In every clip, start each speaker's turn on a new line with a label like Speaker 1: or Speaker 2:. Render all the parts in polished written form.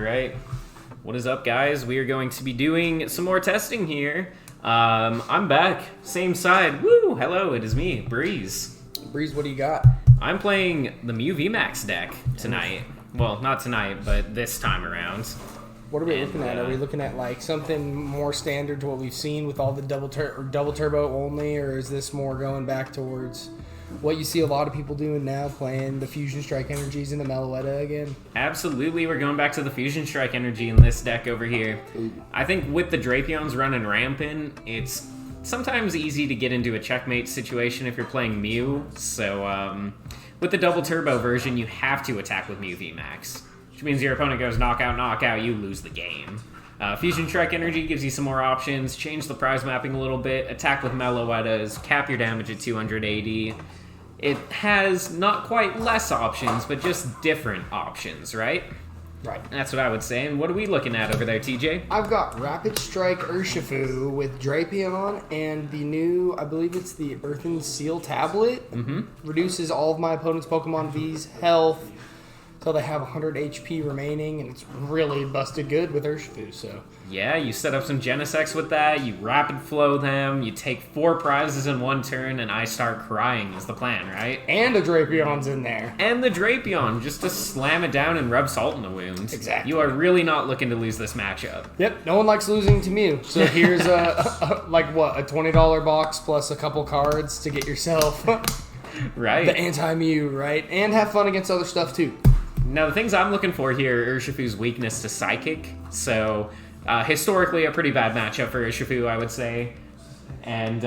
Speaker 1: right. What is up, guys? We are going to be doing some more testing here. I'm back. Same side. Woo! Hello, it is me, Breeze.
Speaker 2: Breeze, what do you got?
Speaker 1: I'm playing the Mew VMAX deck tonight. Well, not tonight, but this time around.
Speaker 2: What are we looking at? Are we looking at like something more standard to what we've seen with all the double turbo only, or is this more going back towards what you see a lot of people doing now, playing the Fusion Strike Energies and the Meloetta again?
Speaker 1: Absolutely, we're going back to the Fusion Strike Energy in this deck over here. Ooh. I think with the Drapions running rampant, it's sometimes easy to get into a checkmate situation if you're playing Mew. So with the double turbo version, you have to attack with Mew VMAX, which means your opponent goes knockout, knockout, you lose the game. Fusion Strike Energy gives you some more options, change the prize mapping a little bit, attack with Meloettas, cap your damage at 280. It has not quite less options, but just different options, right?
Speaker 2: Right.
Speaker 1: That's what I would say. And what are we looking at over there, TJ?
Speaker 2: I've got Rapid Strike Urshifu with Drapion and the new, I believe it's the Earthen Seal tablet.
Speaker 1: Mm-hmm.
Speaker 2: Reduces all of my opponent's Pokemon V's health till they have 100 HP remaining, and it's really busted good with Urshifu, so.
Speaker 1: Yeah, you set up some Genesects with that, you rapid flow them, you take 4 prizes in one turn, and I start crying is the plan, right?
Speaker 2: And the Drapion's in there.
Speaker 1: And the Drapion, just to slam it down and rub salt in the wound.
Speaker 2: Exactly.
Speaker 1: You are really not looking to lose this matchup.
Speaker 2: Yep, no one likes losing to Mew. So here's a $20 box plus a couple cards to get yourself
Speaker 1: right.
Speaker 2: the anti-Mew, right? And have fun against other stuff too.
Speaker 1: Now, the things I'm looking for here are Urshifu's weakness to Psychic. So, historically, a pretty bad matchup for Urshifu, I would say. And,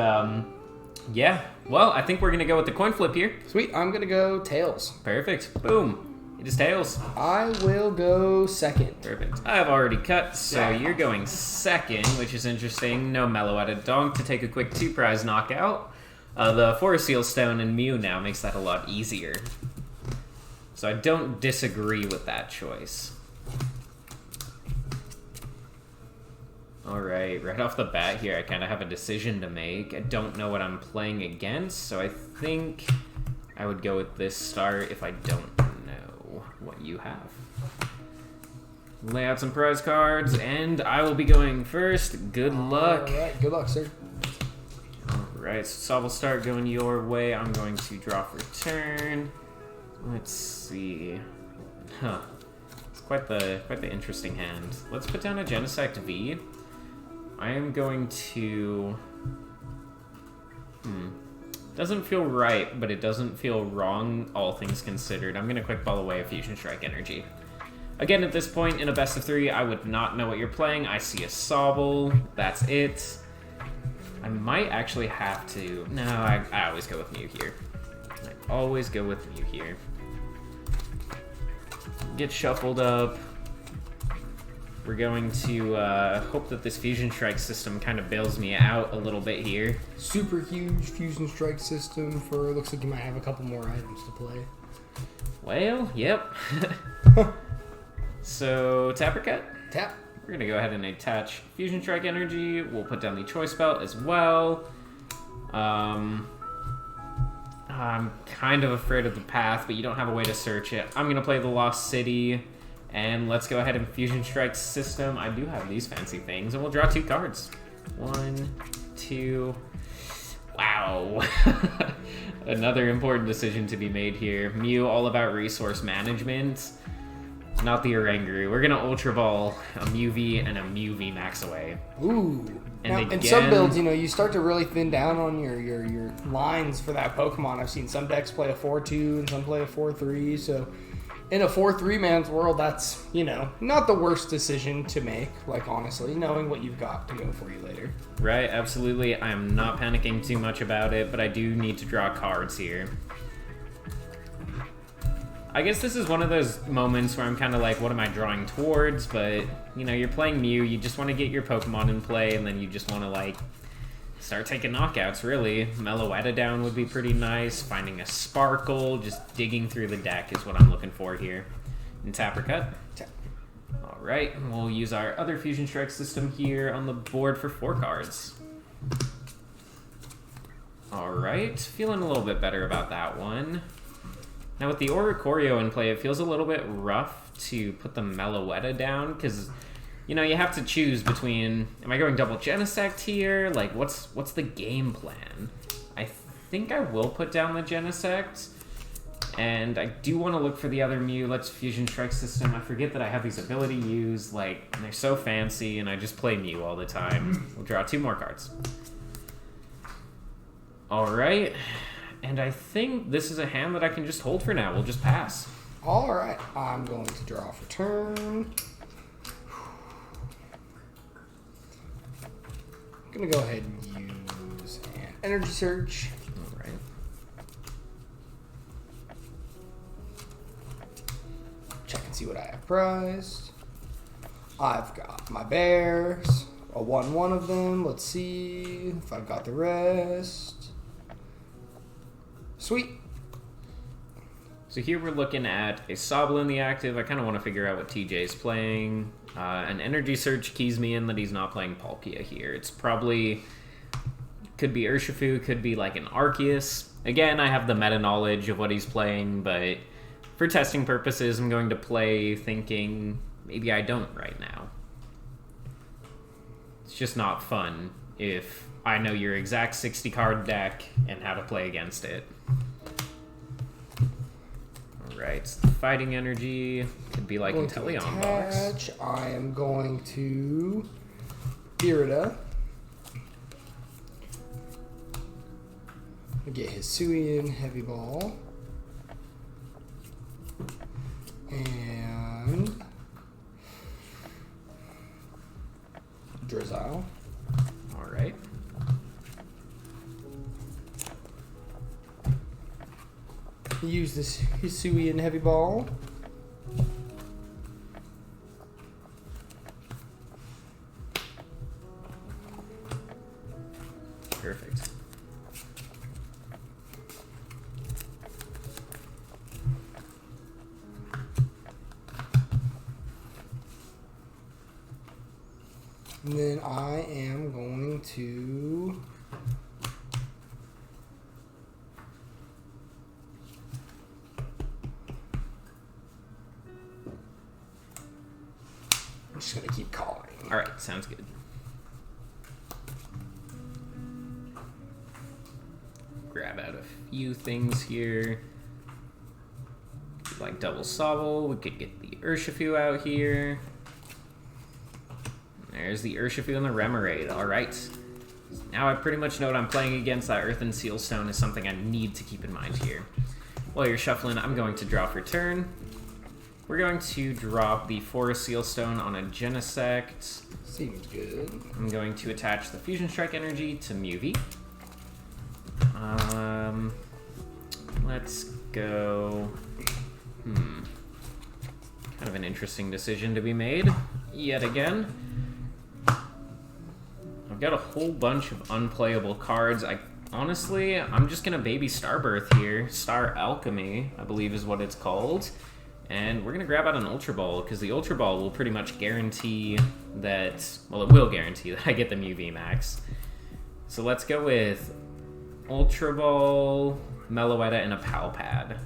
Speaker 1: yeah. Well, I think we're going to go with the coin flip here.
Speaker 2: Sweet. I'm going to go Tails.
Speaker 1: Perfect. Boom. It is Tails.
Speaker 2: I will go second.
Speaker 1: Perfect. I've already cut, so you're going second, which is interesting. No Meloetta Donk to take a quick 2-prize knockout. The Forest Seal Stone and Mew now makes that a lot easier. So I don't disagree with that choice. Alright, right off the bat here, I kind of have a decision to make. I don't know what I'm playing against, so I think I would go with this start if I don't know what you have. Lay out some prize cards, and I will be going first. Good luck.
Speaker 2: Alright, good luck, sir.
Speaker 1: Alright, so I will start going your way. I'm going to draw for turn. Let's see. Huh. It's quite the interesting hand. Let's put down a Genesect V. I am going to... Doesn't feel right, but it doesn't feel wrong, all things considered. I'm going to quick ball away a Fusion Strike Energy. Again, at this point, in a best of 3, I would not know what you're playing. I see a Sobble. That's it. I might actually have to... No, I always go with Mew here. I always go with Mew here. Get shuffled up. We're going to hope that this Fusion Strike system kind of bails me out a little bit here.
Speaker 2: Super huge Fusion Strike system for, looks like you might have a couple more items to play.
Speaker 1: Well, yep. So, tap or cut?
Speaker 2: Tap.
Speaker 1: We're going to go ahead and attach Fusion Strike Energy. We'll put down the Choice Belt as well. I'm kind of afraid of the path, but you don't have a way to search it. I'm going to play the Lost City, and let's go ahead and Fusion Strike system. I do have these fancy things, and we'll draw 2 cards. 1, 2... Wow. Another important decision to be made here. Mew, all about resource management. Not the Oranguru. We're going to Ultra Ball a Mew V and a Mew VMAX away.
Speaker 2: Ooh.
Speaker 1: And
Speaker 2: now,
Speaker 1: again,
Speaker 2: in some builds, you start to really thin down on your lines for that Pokemon. I've seen some decks play a 4-2 and some play a 4-3. So in a 4-3 man's world, that's, not the worst decision to make, like, honestly, knowing what you've got to go for you later.
Speaker 1: Right, absolutely. I'm not panicking too much about it, but I do need to draw cards here. I guess this is one of those moments where I'm kind of like, what am I drawing towards? But, you're playing Mew, you just want to get your Pokemon in play, and then you just want to, like, start taking knockouts, really. Meloetta down would be pretty nice. Finding a Sparkle, just digging through the deck is what I'm looking for here. And tap or cut?
Speaker 2: Tap.
Speaker 1: Alright, we'll use our other Fusion Strike system here on the board for 4 cards. Alright, feeling a little bit better about that one. Now with the Oricorio in play, it feels a little bit rough to put the Meloetta down, because, you know, you have to choose between, am I going double Genesect here? Like, what's the game plan? I think I will put down the Genesect, and I do want to look for the other Mew. Let's Fusion Strike System. I forget that I have these ability U's, like, and they're so fancy, and I just play Mew all the time. We'll draw 2 more cards. Alright, and I think this is a hand that I can just hold for now. We'll just pass.
Speaker 2: Alright, I'm going to draw for turn. I'm going to go ahead and use an Energy Search.
Speaker 1: Alright.
Speaker 2: Check and see what I have prized. I've got my bears. I won one of them. Let's see if I've got the rest. Sweet.
Speaker 1: So here we're looking at a Sobble in the active. I kind of want to figure out what TJ's playing. An Energy Search keys me in that he's not playing Palkia here. It's probably, could be Urshifu, could be like an Arceus. Again, I have the meta knowledge of what he's playing, but for testing purposes, I'm going to play thinking maybe I don't right now. It's just not fun if I know your exact 60 card deck and how to play against it. Alright, so Fighting Energy could be like Inteleon box.
Speaker 2: I am going to Irida. Get Hisuian Heavy Ball. And Drizzile.
Speaker 1: Alright.
Speaker 2: Use this Hisuian Heavy Ball.
Speaker 1: Perfect.
Speaker 2: And then I am going to I'm just gonna keep calling.
Speaker 1: Alright, sounds good. Grab out a few things here. Like double Sobble, we could get the Urshifu out here. There's the Urshifu and the Remoraid. Alright. Now I pretty much know what I'm playing against. That Earth and Sealstone is something I need to keep in mind here. While you're shuffling, I'm going to draw for turn. We're going to drop the Forest Sealstone on a Genesect.
Speaker 2: Seems good.
Speaker 1: I'm going to attach the Fusion Strike Energy to Mew V. Let's go... Kind of an interesting decision to be made, yet again. I've got a whole bunch of unplayable cards. Honestly, I'm just going to baby Starbirth here. Star Alchemy, I believe is what it's called. And we're going to grab out an Ultra Ball, because the Ultra Ball will pretty much guarantee that... Well, it will guarantee that I get the Mew VMAX. So let's go with Ultra Ball, Meloetta, and a Pal Pad.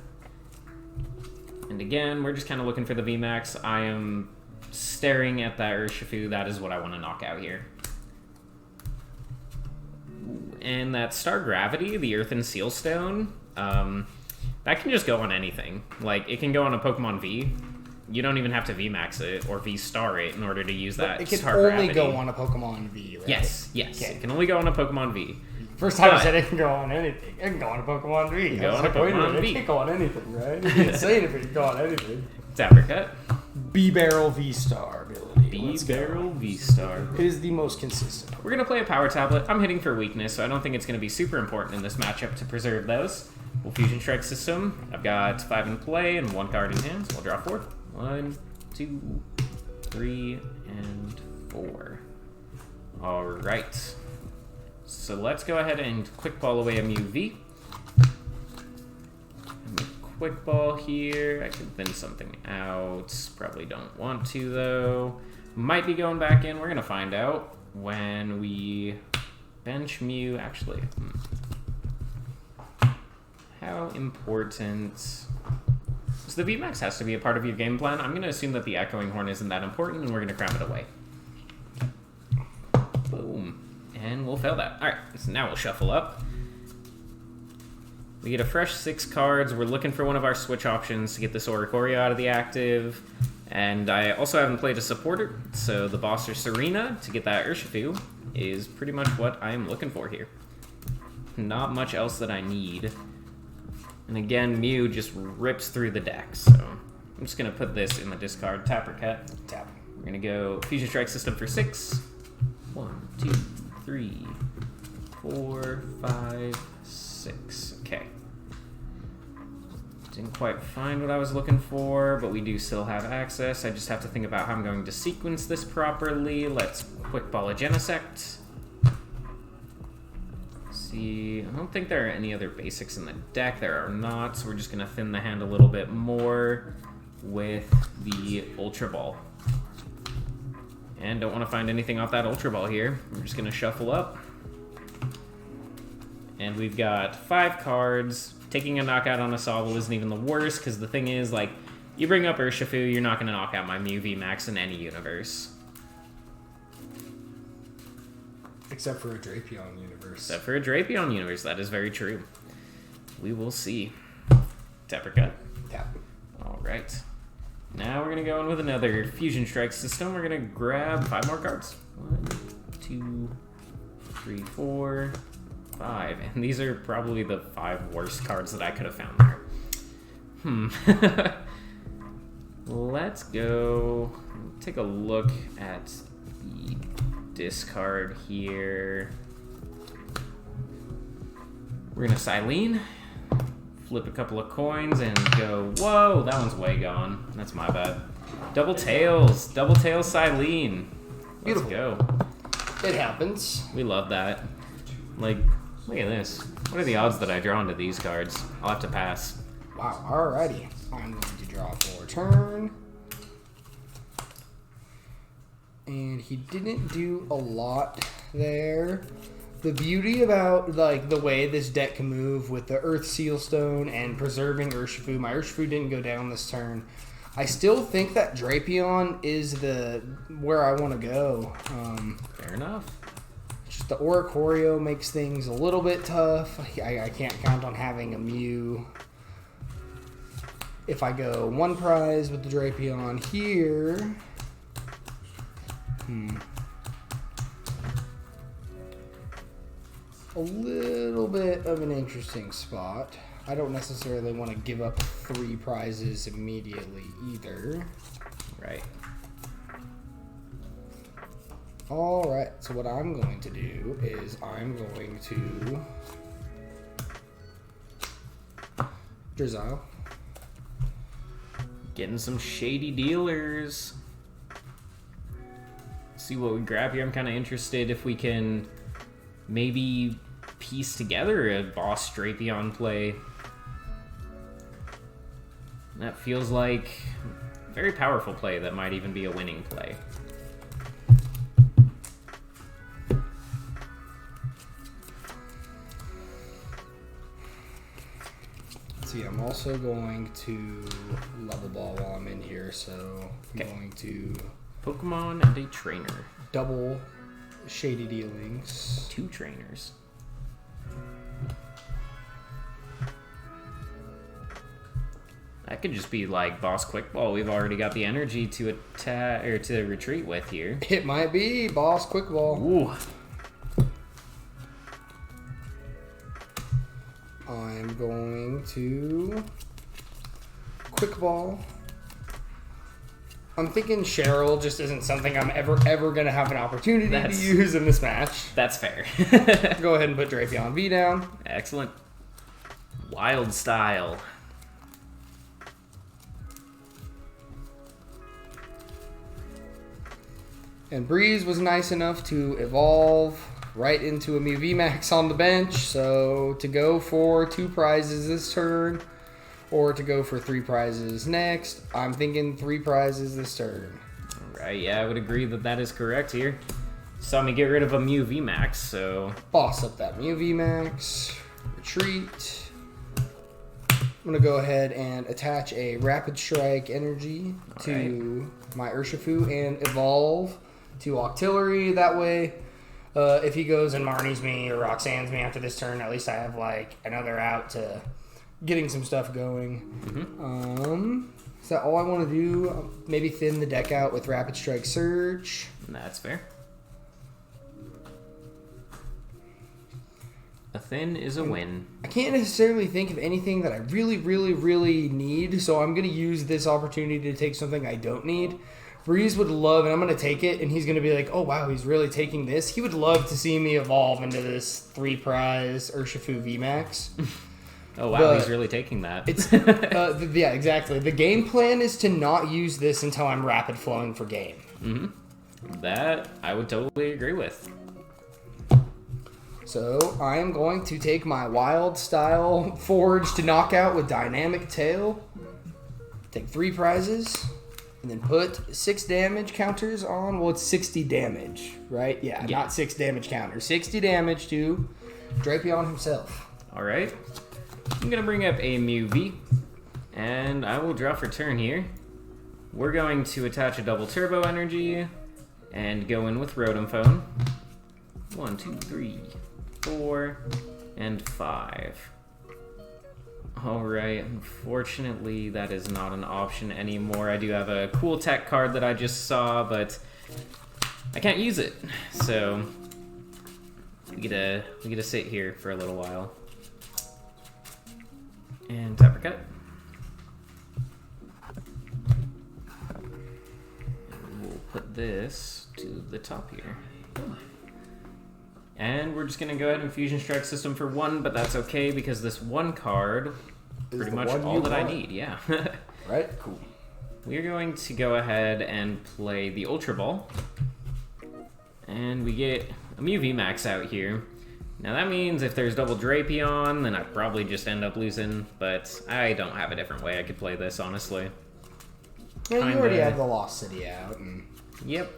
Speaker 1: And again, we're just kind of looking for the VMAX. I am staring at that Urshifu. That is what I want to knock out here. And that Star Gravity, the Earth and Sealstone, that can just go on anything. Like, it can go on a Pokemon V. You don't even have to VMAX it or V-Star it in order to use that.
Speaker 2: It can
Speaker 1: Star
Speaker 2: only
Speaker 1: Gravity.
Speaker 2: go on a Pokemon V, right?
Speaker 1: Yes, yes.
Speaker 2: Okay.
Speaker 1: It can only go on a Pokemon V.
Speaker 2: First time I said it can go on anything. It can go on a Pokemon V.
Speaker 1: It can go on a Pokemon V.
Speaker 2: It can't go on anything, right? You didn't say it, but it can go on anything.
Speaker 1: It's Apricot.
Speaker 2: B-Barrel V-Star ability.
Speaker 1: B-Barrel V-Star.
Speaker 2: It is the most consistent.
Speaker 1: We're going to play a Power Tablet. I'm hitting for weakness, so I don't think it's going to be super important in this matchup to preserve those. We'll Fusion Strike System. I've got 5 in play and 1 card in hand, so we'll draw 4. 1, 2, 3, and 4. Alright. So let's go ahead and Quick Ball away a Mew V. Quick Ball here. I could thin something out. Probably don't want to, though. Might be going back in. We're going to find out when we bench Mew. Actually, how important So the VMAX has to be a part of your game plan. I'm going to assume that the Echoing Horn isn't that important, and we're going to cram it away. Boom. And we'll fail that. Alright, so now we'll shuffle up. We get a fresh 6 cards. We're looking for one of our switch options to get this Oricorio out of the active. And I also haven't played a supporter, so the Boss or Serena to get that Urshifu is pretty much what I am looking for here. Not much else that I need. And again, Mew just rips through the deck, so I'm just going to put this in the discard. Tap or cut?
Speaker 2: Tap.
Speaker 1: We're going to go Fusion Strike System for 6. 1, 2, 3, 4, 5, 6. Okay. Didn't quite find what I was looking for, but we do still have access. I just have to think about how I'm going to sequence this properly. Let's Quick Ball a Genesect. See, I don't think there are any other basics in the deck. There are not, so we're just going to thin the hand a little bit more with the Ultra Ball. And don't want to find anything off that Ultra Ball here. We're just going to shuffle up. And we've got 5 cards. Taking a knockout on a Sobble isn't even the worst, because the thing is, like, you bring up Urshifu, you're not going to knock out my Mew VMAX in any universe.
Speaker 2: Except for a Drapion universe.
Speaker 1: Except for a Drapion universe, that is very true. We will see. Tap or cut?
Speaker 2: Tap.
Speaker 1: Alright. Now we're going to go in with another Fusion Strike system. We're going to grab 5 more cards. 1, 2, 3, 4, 5. And these are probably the 5 worst cards that I could have found there. Let's go take a look at the discard here. We're going to Silene, flip a couple of coins, and go, whoa, that one's way gone. That's my bad. Double Tails Silene. Let's go.
Speaker 2: It happens.
Speaker 1: We love that. Like, look at this. What are the odds that I draw into these cards? I'll have to pass.
Speaker 2: Wow, alrighty. I'm going to draw for a turn. And he didn't do a lot there. The beauty about like the way this deck can move with the Earth Sealstone and preserving Urshifu. My Urshifu didn't go down this turn. I still think that Drapion is where I want to go.
Speaker 1: Fair enough.
Speaker 2: Just the Oricorio makes things a little bit tough. I can't count on having a Mew. If I go 1 prize with the Drapion here... A little bit of an interesting spot. I don't necessarily want to give up 3 prizes immediately either.
Speaker 1: Right.
Speaker 2: Alright, so what I'm going to do is I'm going to Drizzile.
Speaker 1: Getting some shady dealers. See what we grab here. I'm kind of interested if we can maybe piece together a Boss Drapion play. That feels like a very powerful play that might even be a winning play.
Speaker 2: See, I'm also going to level ball while I'm in here, so I'm going to
Speaker 1: Pokemon and a trainer.
Speaker 2: double shady dealings.
Speaker 1: 2 trainers. That could just be like Boss Quick Ball. We've already got the energy to attack or to retreat with here.
Speaker 2: It might be Boss Quick Ball.
Speaker 1: Ooh.
Speaker 2: I'm going to Quick Ball. I'm thinking Cheryl just isn't something I'm ever going to have an opportunity to use in this match.
Speaker 1: That's fair.
Speaker 2: Go ahead and put Drapion V down.
Speaker 1: Excellent. Wild Style.
Speaker 2: And Breeze was nice enough to evolve right into a Mew VMAX on the bench. So to go for 2 prizes this turn, or to go for 3 prizes next, I'm thinking 3 prizes this turn.
Speaker 1: Alright, yeah, I would agree that that is correct here. Saw me get rid of a Mew VMAX, so...
Speaker 2: Boss up that Mew VMAX. Retreat. I'm going to go ahead and attach a Rapid Strike Energy to my Urshifu and evolve to Octillery. That way, if he goes and Marnie's me or Roxanne's me after this turn, at least I have like another out to getting some stuff going. Is that all I want to do? Maybe thin the deck out with Rapid Strike Surge.
Speaker 1: That's fair. A thin is a win.
Speaker 2: I can't necessarily think of anything that I really need, so I'm going to use this opportunity to take something I don't need. Breeze would love, and I'm going to take it, and he's going to be like, oh wow, he's really taking this. He would love to see me evolve into this 3-prize Urshifu VMAX.
Speaker 1: Oh wow, he's really taking that.
Speaker 2: It's yeah, exactly. The game plan is to not use this until I'm rapid flowing for game.
Speaker 1: That I would totally agree with.
Speaker 2: So I am going to take my wild style forge to knockout with dynamic tail. Take 3 prizes. And then put 6 damage counters on. Well, it's 60 damage, right? Yeah, not 6 damage counters. 60 damage to Drapion himself.
Speaker 1: All right. I'm going to bring up a Mew V. And I will draw for turn here. We're going to attach a double turbo energy. And go in with Rotom Phone. 1, 2, 3, 4, and 5. Alright, unfortunately that is not an option anymore. I do have a cool tech card that I just saw, but I can't use it. So we get to sit here for a little while. And tap or cut. And we'll put this to the top here. And we're just going to go ahead and Fusion Strike System for 1, but that's okay because this 1 card is pretty much all that I need, yeah.
Speaker 2: Right? Cool.
Speaker 1: We're going to go ahead and play the Ultra Ball. And we get a Mew VMAX out here. Now that means if there's double Drapion, then I probably just end up losing, but I don't have a different way I could play this, honestly.
Speaker 2: Yeah, you already had the Lost City out. And...
Speaker 1: Yep.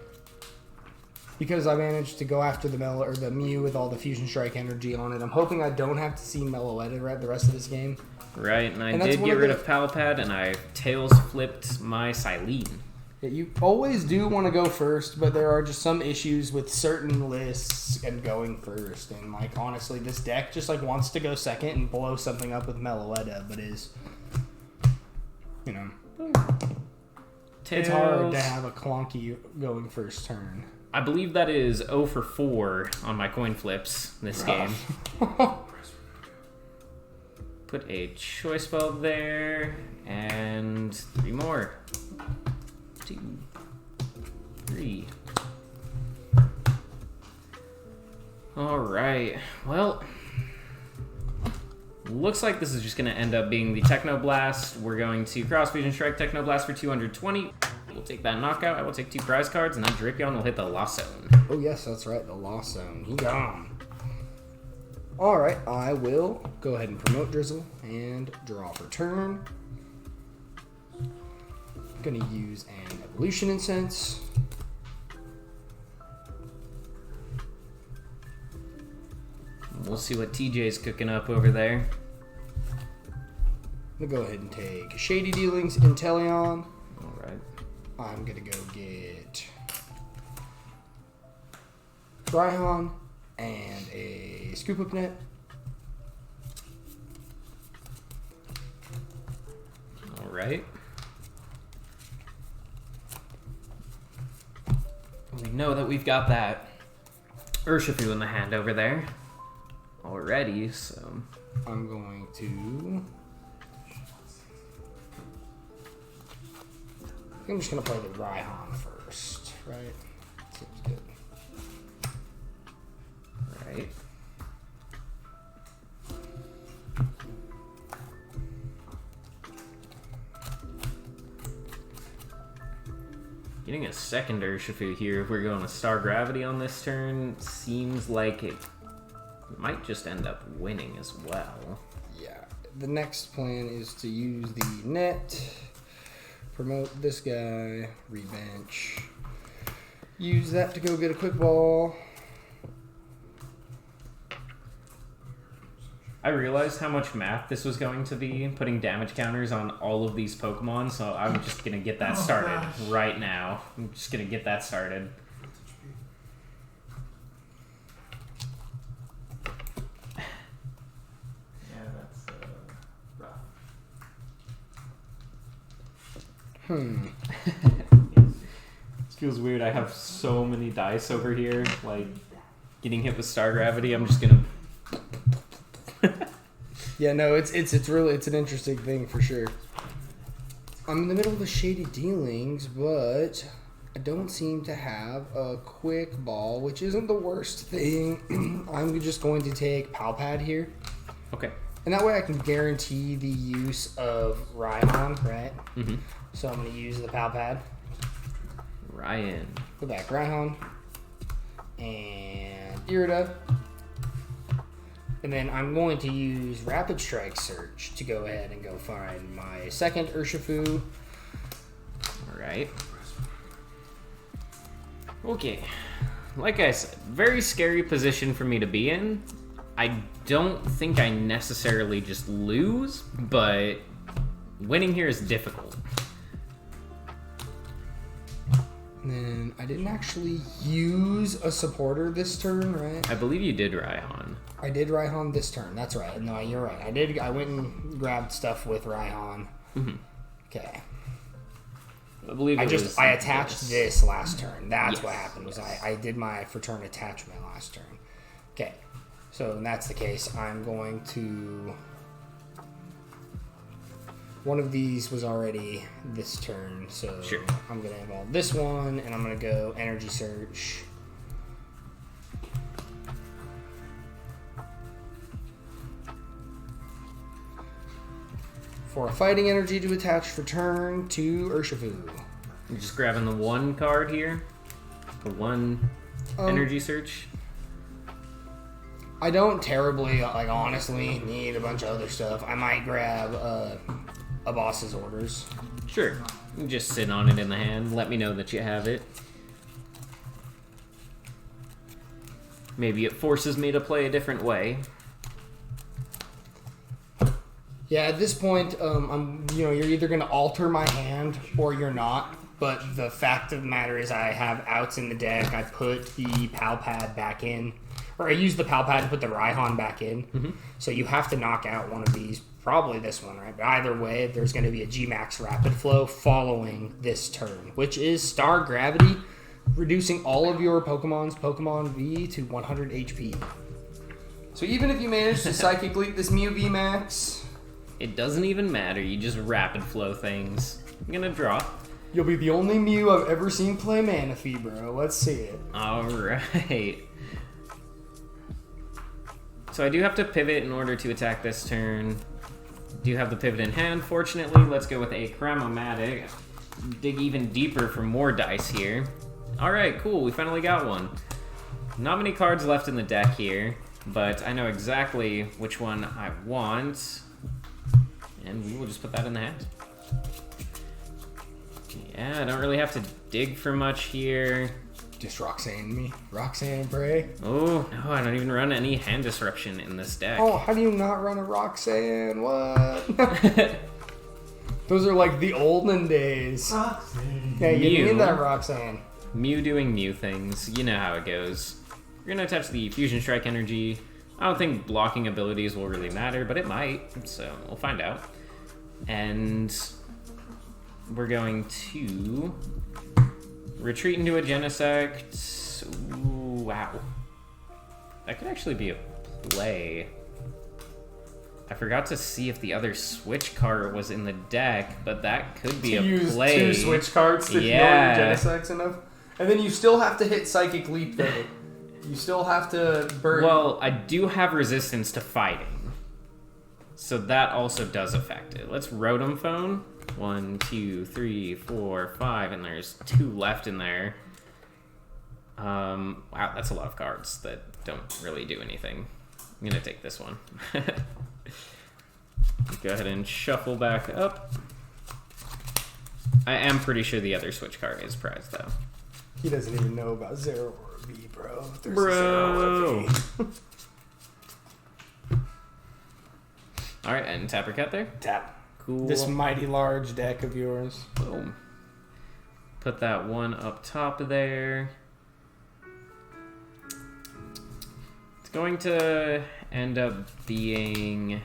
Speaker 2: Because I managed to go after the Mew with all the Fusion Strike energy on it, I'm hoping I don't have to see Meloetta the rest of this game.
Speaker 1: Right, and I did get rid of Palipad, and I tails flipped my Silene.
Speaker 2: Yeah, you always do want to go first, but there are just some issues with certain lists and going first. And like honestly, this deck just like wants to go second and blow something up with Meloetta, but is it's hard to have a clunky going first turn.
Speaker 1: I believe that is 0 for 4 on my coin flips this game. Put a choice belt there, and 3 more. 2, 3. Alright, well, looks like this is just going to end up being the Techno Blast. We're going to Cross Fusion Strike Techno Blast for 220. We'll take that knockout. I will take 2 prize cards, and that Drapion will hit the Lost Zone.
Speaker 2: Oh, yes, that's right. The Lost Zone. He gone. All right, I will go ahead and promote Drizzle and draw for turn. Going to use an Evolution Incense.
Speaker 1: We'll see what TJ's cooking up over there.
Speaker 2: I'm going to go ahead and take Shady Dealings, Inteleon.
Speaker 1: All right.
Speaker 2: I'm going to go get Rhyhorn and a Scoop Up Net.
Speaker 1: All right. We know that we've got that Urshifu in the hand over there already, so
Speaker 2: I'm going to... I'm just going to play the Rhyhorn first, right? Seems good.
Speaker 1: Right. Getting a second Urshifu here, if we're going to Star Gravity on this turn, seems like it might just end up winning as well.
Speaker 2: Yeah. The next plan is to use the net, promote this guy, rebench, use that to go get a quick ball.
Speaker 1: I realized how much math this was going to be, putting damage counters on all of these Pokemon, so I'm just going to get that started right now. I'm just going to get that started.
Speaker 3: Yeah, that's rough.
Speaker 1: This feels weird. I have so many dice over here, like, getting hit with Star Gravity. I'm just going to...
Speaker 2: Yeah, no, it's an interesting thing for sure. I'm in the middle of the shady dealings, but I don't seem to have a quick ball, which isn't the worst thing. I'm just going to take Palpad here.
Speaker 1: Okay.
Speaker 2: And that way I can guarantee the use of Raihan, right?
Speaker 1: Mm-hmm.
Speaker 2: So I'm going to use the Palpad.
Speaker 1: Ryan.
Speaker 2: Go back, Raihan. And Irida. And then I'm going to use Rapid Strike Search to go ahead and go find my second Urshifu.
Speaker 1: Alright. Okay. Like I said, very scary position for me to be in. I don't think I necessarily just lose, but winning here is difficult.
Speaker 2: And then I didn't actually use a supporter this turn, right?
Speaker 1: I believe you did Raihan.
Speaker 2: I did Raihan this turn. That's right. No, you're right. I went and grabbed stuff with Raihan.
Speaker 1: Mm-hmm.
Speaker 2: Okay.
Speaker 1: I believe
Speaker 2: I attached this last turn. That's
Speaker 1: Yes,
Speaker 2: what happened. Was
Speaker 1: yes.
Speaker 2: I did my for turn attachment last turn. Okay. So when that's the case, I'm going to. One of these was already this turn, so
Speaker 1: Sure.
Speaker 2: I'm going to involve this one, and I'm going to go Energy Search. For a Fighting Energy to attach for turn to Urshifu.
Speaker 1: I'm just grabbing the one card here. The one energy search.
Speaker 2: I don't terribly, like, honestly need a bunch of other stuff. I might grab a boss's orders.
Speaker 1: Sure. You can just sit on it in the hand. Let me know that you have it. Maybe it forces me to play a different way.
Speaker 2: Yeah, at this point, you're either going to alter my hand or you're not. But the fact of the matter is I have outs in the deck. I put the Palpad back in. Or I used the Palpad to put the Raihan back in.
Speaker 1: Mm-hmm.
Speaker 2: So you have to knock out one of these. Probably this one, right? But either way, there's going to be a G-Max Rapid Flow following this turn, which is Star Gravity, reducing all of your Pokemon's Pokemon V to 100 HP. So even if you manage to Psychic Leap this Mew VMAX...
Speaker 1: It doesn't even matter. You just rapid flow things. I'm gonna draw.
Speaker 2: You'll be the only Mew I've ever seen play Manaphy, bro. Let's see it.
Speaker 1: Alright. So I do have to pivot in order to attack this turn. Do have the pivot in hand, fortunately. Let's go with a Cramomatic. Dig even deeper for more dice here. Alright, cool. We finally got one. Not many cards left in the deck here, but I know exactly which one I want. And we will just put that in the hand. Yeah, I don't really have to dig for much here.
Speaker 2: Just Roxanne me. Roxanne and Bray.
Speaker 1: Oh, no, I don't even run any hand disruption in this deck.
Speaker 2: Oh, how do you not run a Roxanne? What? Those are like the olden days.
Speaker 3: Roxanne.
Speaker 2: Yeah, you
Speaker 1: Mew.
Speaker 2: need that Roxanne.
Speaker 1: Mew doing Mew things. You know how it goes. We're going to attach the Fusion Strike Energy. I don't think blocking abilities will really matter, but it might, so we'll find out. And we're going to retreat into a Genesect. Ooh, wow. That could actually be a play. I forgot to see if the other switch card was in the deck, but that could be a play.
Speaker 2: Two switch cards to heal your Genesects enough. And then you still have to hit Psychic Leap, though. You still have to burn.
Speaker 1: Well, I do have resistance to fighting, so that also does affect it. Let's Rotom Phone. 1, 2, 3, 4, 5, and there's 2 left in there. Wow, that's a lot of cards that don't really do anything. I'm gonna take this one. Go ahead and shuffle back up. I am pretty sure the other switch card is prized, though.
Speaker 2: He doesn't even know about Zero or V, bro. There's
Speaker 1: Bro.
Speaker 2: a Zero or V.
Speaker 1: All right, and tap or cut there.
Speaker 2: Tap.
Speaker 1: Cool.
Speaker 2: This mighty large deck of yours.
Speaker 1: Boom. Put that one up top there. It's going to end up being...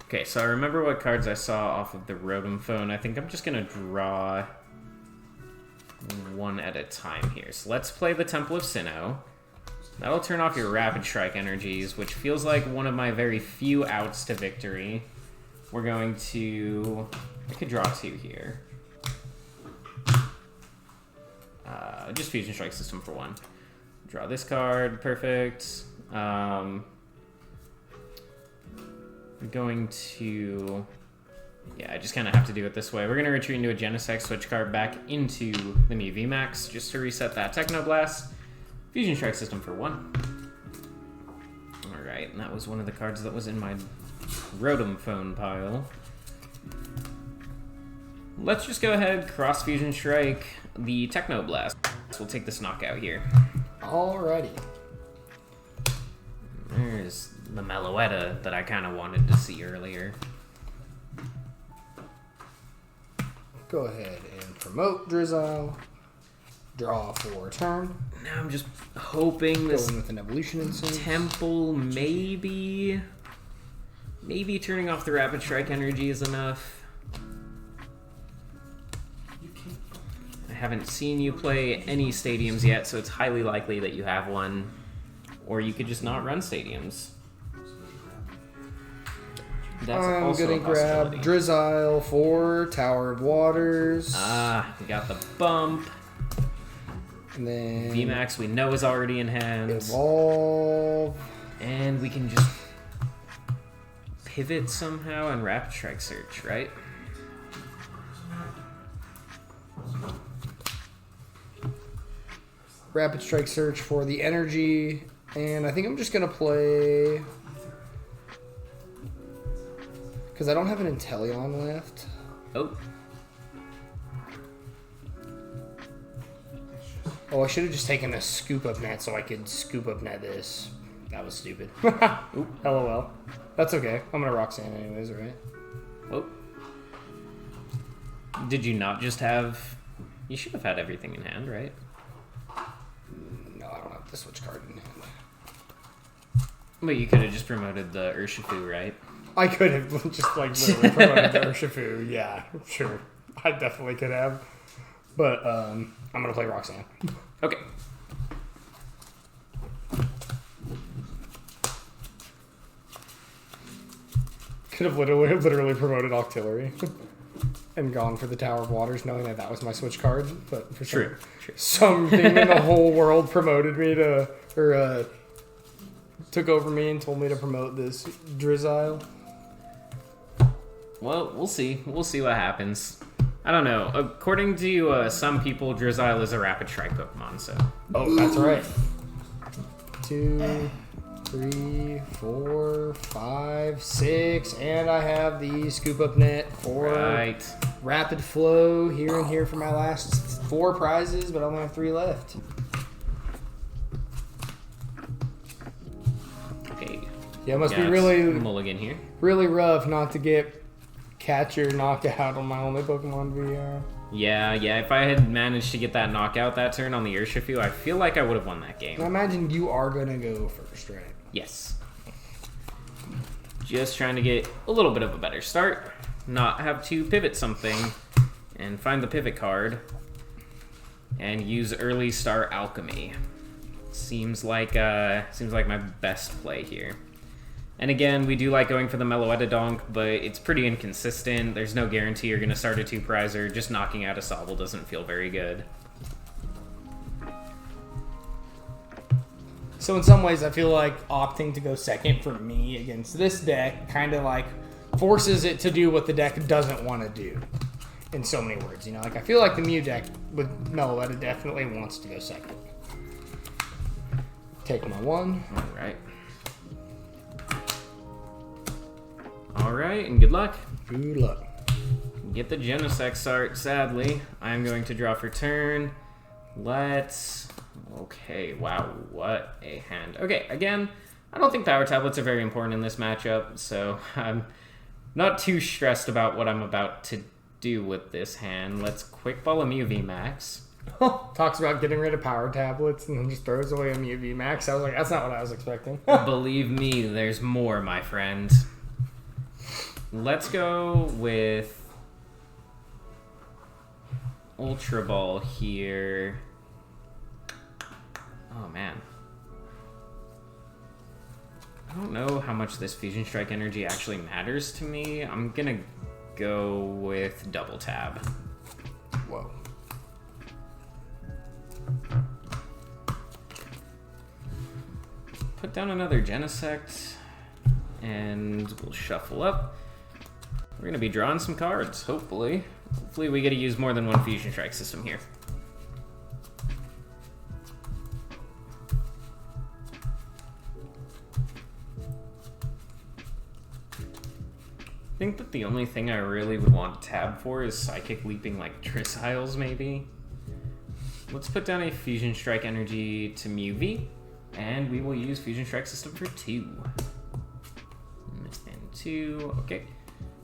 Speaker 1: Okay, so I remember what cards I saw off of the Rotom phone. I think I'm just going to draw one at a time here. So let's play the Temple of Sinnoh. That'll turn off your Rapid Strike energies, which feels like one of my very few outs to victory. We're going to... I could draw 2 here. Just Fusion Strike System for 1. Draw this card. Perfect. I'm going to... Yeah, I just kind of have to do it this way. We're going to retreat into a Genesect, switch card back into the Mew VMAX just to reset that Technoblast. Fusion Strike System for 1. Alright, and that was one of the cards that was in my Rotom phone pile. Let's just go ahead, cross Fusion Strike the Technoblast. So we'll take this knockout here.
Speaker 2: Alrighty.
Speaker 1: There's the Meloetta that I kind of wanted to see earlier.
Speaker 2: Go ahead and promote Drizzile. Draw for a turn.
Speaker 1: Now I'm just hoping this
Speaker 2: Going with an Evolution Instinct.
Speaker 1: Temple maybe turning off the Rapid Strike energy is enough. I haven't seen you play any stadiums yet, so it's highly likely that you have one. Or you could just not run stadiums. That's
Speaker 2: I'm
Speaker 1: also
Speaker 2: gonna
Speaker 1: a
Speaker 2: grab
Speaker 1: possibility.
Speaker 2: Drizzile for Tower of Waters.
Speaker 1: Ah, we got the bump.
Speaker 2: And then
Speaker 1: VMAX we know is already in hand.
Speaker 2: Evolve.
Speaker 1: And we can just pivot somehow and Rapid Strike Search, right?
Speaker 2: Rapid Strike Search for the energy. And I think I'm just gonna play... Because I don't have an Inteleon left.
Speaker 1: Oh,
Speaker 2: Oh, I should have just taken a Scoop Up Net so I could Scoop Up Net this. That was stupid. Oop, LOL. That's okay. I'm gonna Roxanne anyways, right?
Speaker 1: oh. Did you not just have... You should have had everything in hand, right?
Speaker 2: No, I don't have the Switch card in hand.
Speaker 1: But you could have just promoted the Urshifu, right?
Speaker 2: I could have just like literally promoted the Urshifu. Yeah, sure. I definitely could have. But I'm gonna play Roxanne.
Speaker 1: Okay.
Speaker 2: Could have literally promoted Octillery and gone for the Tower of Waters, knowing that that was my Switch card. But for
Speaker 1: True.
Speaker 2: something in the whole world promoted me to, or took over me and told me to promote this Drizzile.
Speaker 1: Well, we'll see. We'll see what happens. I don't know. According to some people, Drizzile is a Rapid Strike Pokemon, so...
Speaker 2: Oh, that's right. 2, 3, 4, 5, 6, and I have the Scoop Up Net for
Speaker 1: Right.
Speaker 2: Rapid Flow here and here for my last 4 prizes, but I only have 3 left.
Speaker 1: Okay.
Speaker 2: Yeah, it must be
Speaker 1: Got
Speaker 2: really,
Speaker 1: mulligan here.
Speaker 2: really rough not to get Catcher knocked out on my only Pokemon VR.
Speaker 1: Yeah. If I had managed to get that knockout that turn on the Urshifu, I feel like I would have won that game.
Speaker 2: I imagine you are going to go first, right?
Speaker 1: Yes. Just trying to get a little bit of a better start. Not have to pivot something and find the pivot card and use early Star Alchemy. Seems like my best play here. And again, we do like going for the Meloetta Donk, but it's pretty inconsistent. There's no guarantee you're going to start a 2-prizer. Just knocking out a Sobble doesn't feel very good.
Speaker 2: So in some ways, I feel like opting to go second for me against this deck kind of like forces it to do what the deck doesn't want to do. In so many words, you know, like I feel like the Mew deck with Meloetta definitely wants to go second. Take my 1.
Speaker 1: All right, and good luck.
Speaker 2: Good luck.
Speaker 1: Get the Genesect art, sadly. I'm going to draw for turn. Let's... Okay, wow, what a hand. Okay, again, I don't think power tablets are very important in this matchup, so I'm not too stressed about what I'm about to do with this hand. Let's quick ball a Mew VMAX.
Speaker 2: Talks about getting rid of power tablets and then just throws away a Mew VMAX. I was like, that's not what I was expecting.
Speaker 1: Believe me, there's more, my friend. Let's go with Ultra Ball here. Oh, man. I don't know how much this Fusion Strike energy actually matters to me. I'm gonna go with Double Tab.
Speaker 2: Whoa.
Speaker 1: Put down another Genesect, and we'll shuffle up. We're gonna be drawing some cards, hopefully. Hopefully we get to use more than one Fusion Strike system here. I think that the only thing I really would want to tab for is Psychic Leaping like Trissiles, maybe. Let's put down a Fusion Strike energy to Mew V, and we will use Fusion Strike system for 2. And 2, okay.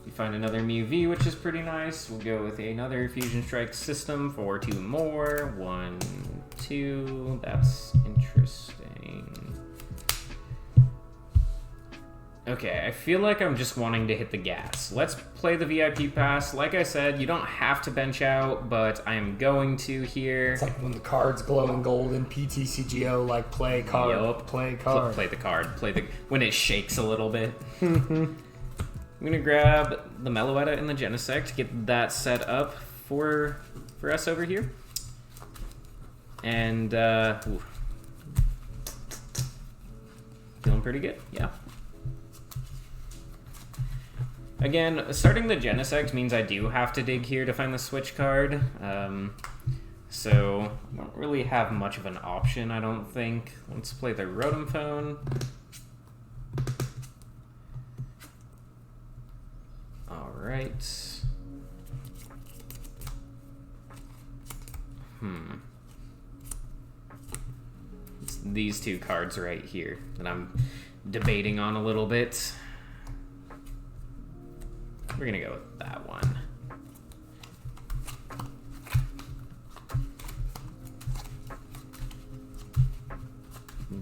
Speaker 1: We find another Mew V, which is pretty nice. We'll go with another Fusion Strike system for 2 more. 1, 2, that's interesting. Okay, I feel like I'm just wanting to hit the gas. Let's play the VIP pass. Like I said, you don't have to bench out, but I am going to here.
Speaker 2: It's like when the cards glow in gold in PTCGO, like play card,
Speaker 1: Yup.
Speaker 2: play card.
Speaker 1: Play the card. When it shakes a little bit. I'm gonna grab the Meloetta and the Genesect, get that set up for us over here. And feeling pretty good, yeah. Again, starting the Genesect means I do have to dig here to find the switch card. So I don't really have much of an option, I don't think. Let's play the Rotom Phone. Alright. It's these 2 cards right here that I'm debating on a little bit. We're gonna go with that one.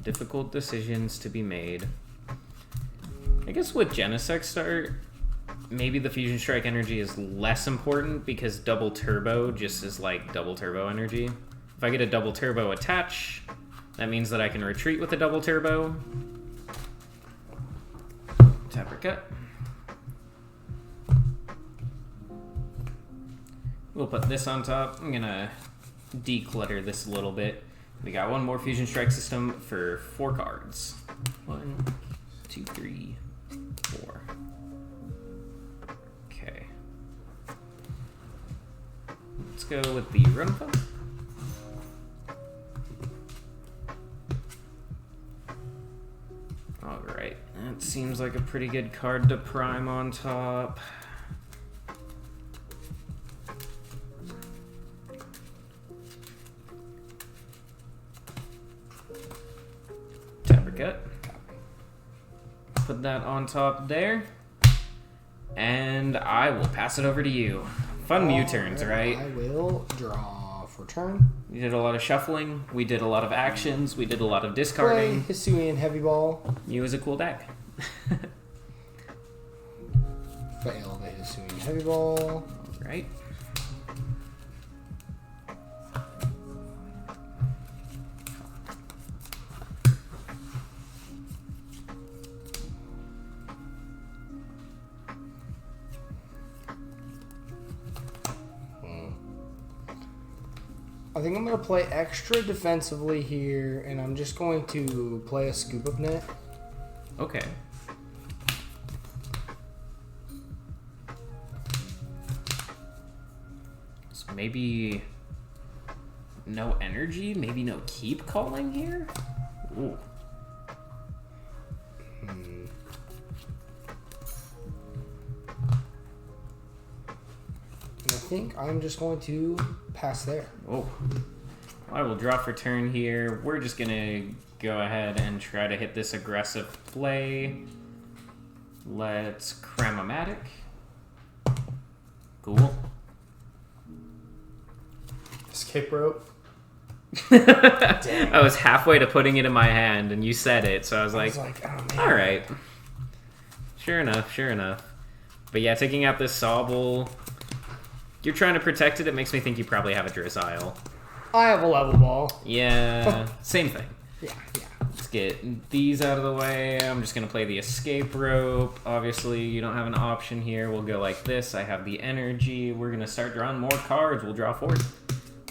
Speaker 1: Difficult decisions to be made. I guess with Genesect start, maybe the Fusion Strike energy is less important because double turbo just is like double turbo energy. If I get a double turbo attach, that means that I can retreat with a double turbo. Tap or cut. We'll put this on top. I'm gonna declutter this a little bit. We got one more Fusion Strike system for 4 cards. 1, 2, 3, 4. Okay. Let's go with the Rotom Phone. Alright, that seems like a pretty good card to prime on top. Cut. Put that on top there. And I will pass it over to you. Fun Mew turns, right?
Speaker 2: I will draw for turn.
Speaker 1: We did a lot of shuffling. We did a lot of actions. We did a lot of
Speaker 2: Play
Speaker 1: discarding.
Speaker 2: Hisuian Heavy Ball.
Speaker 1: Mew is a cool deck.
Speaker 2: Fail the Hisuian Heavy Ball.
Speaker 1: Right.
Speaker 2: I think I'm going to play extra defensively here, and I'm just going to play a Scoop of Net.
Speaker 1: Okay. So maybe no energy, maybe no keep calling here? Ooh.
Speaker 2: And I think I'm just going to pass there.
Speaker 1: Oh. I will draw for turn here. We're just gonna go ahead and try to hit this aggressive play. Let's Cram-O-Matic. Cool.
Speaker 2: Escape rope.
Speaker 1: I was halfway to putting it in my hand, and you said it, so I was like,
Speaker 2: Oh, man.
Speaker 1: all right. Sure enough, sure enough. But yeah, taking out this Sobble, you're trying to protect it. It makes me think you probably have a Drizzile.
Speaker 2: I have a level ball.
Speaker 1: Yeah, same thing.
Speaker 2: Yeah.
Speaker 1: Let's get these out of the way. I'm just going to play the escape rope. Obviously, you don't have an option here. We'll go like this. I have the energy. We're going to start drawing more cards. We'll draw 4.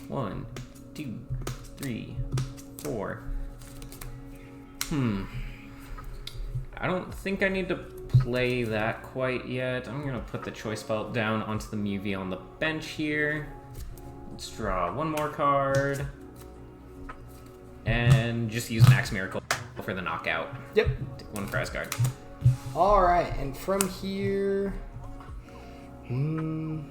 Speaker 1: 1, 2, 3, 4. I don't think I need to play that quite yet. I'm going to put the choice belt down onto the Mew V on the bench here. Let's draw 1 more card. And just use Max Miracle for the knockout.
Speaker 2: Yep.
Speaker 1: Take 1 prize card.
Speaker 2: All right, and from here, I don't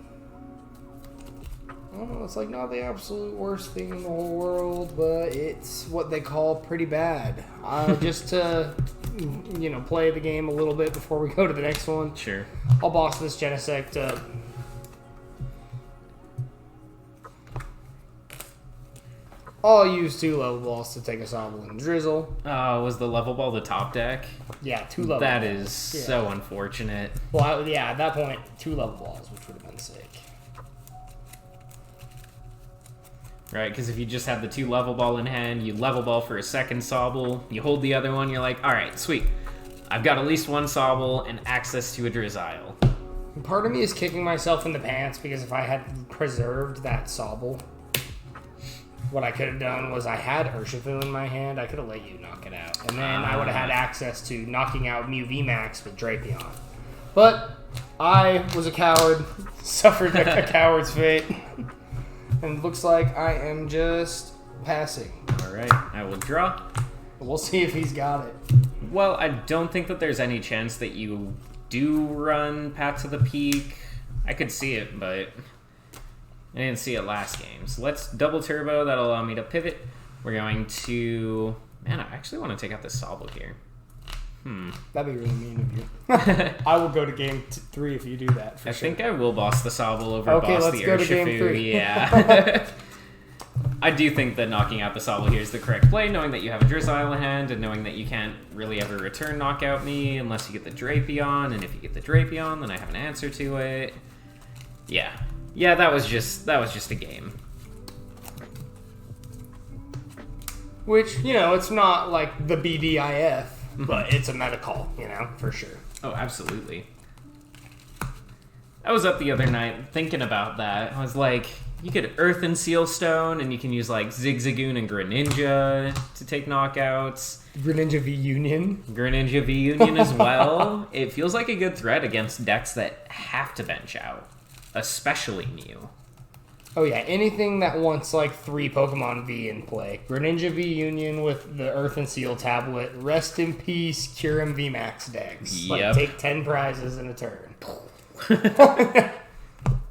Speaker 2: know. It's like not the absolute worst thing in the whole world, but it's what they call pretty bad. Just to, play the game a little bit before we go to the next one.
Speaker 1: Sure.
Speaker 2: I'll boss this Genesect up. I'll use 2 level balls to take a Sobble and Drizzle.
Speaker 1: Was the level ball the top deck?
Speaker 2: Yeah, 2 level
Speaker 1: That
Speaker 2: balls.
Speaker 1: is so unfortunate.
Speaker 2: Well, at that point, 2 level balls, which would have been sick.
Speaker 1: Right, because if you just have the 2 level ball in hand, you level ball for a second Sobble, you hold the other one, you're like, alright, sweet. I've got at least 1 Sobble and access to a Drizzile.
Speaker 2: Part of me is kicking myself in the pants because if I had preserved that Sobble, what I could have done was I had Urshifu in my hand. I could have let you knock it out. And then I would have had access to knocking out Mew VMAX with Drapion. But I was a coward, suffered a coward's fate. And it looks like I am just passing.
Speaker 1: Alright, I will draw.
Speaker 2: We'll see if he's got it.
Speaker 1: Well, I don't think that there's any chance that you do run Path to the Peak. I could see it, but I didn't see it last game. So let's double turbo. That'll allow me to pivot. We're going to... Man, I actually want to take out this Sobble here.
Speaker 2: That'd be really mean of you. I will go to game 3 if you do that.
Speaker 1: I think I will boss the Sobble over
Speaker 2: Okay,
Speaker 1: boss
Speaker 2: let's
Speaker 1: the
Speaker 2: go to
Speaker 1: Urshifu.
Speaker 2: game 3.
Speaker 1: Yeah. I do think that knocking out the Sobble here is the correct play, knowing that you have a Drizzile in hand, and knowing that you can't really ever return knockout me unless you get the Drapion, and if you get the Drapion, then I have an answer to it. Yeah. Yeah, that was just a game.
Speaker 2: Which, it's not like the BDIF, but it's a meta call, for sure.
Speaker 1: Oh, absolutely. I was up the other night thinking about that. I was like, you could Earth and Seal Stone, and you can use like Zigzagoon and Greninja to take knockouts.
Speaker 2: Greninja V Union.
Speaker 1: Greninja V Union as well. It feels like a good threat against decks that have to bench out, especially Mew.
Speaker 2: Oh yeah, anything that wants like 3 Pokemon V in play. Greninja V Union with the Earth and Seal tablet. Rest in peace, Kyurem VMAX decks.
Speaker 1: Yep.
Speaker 2: Take 10 prizes in a turn.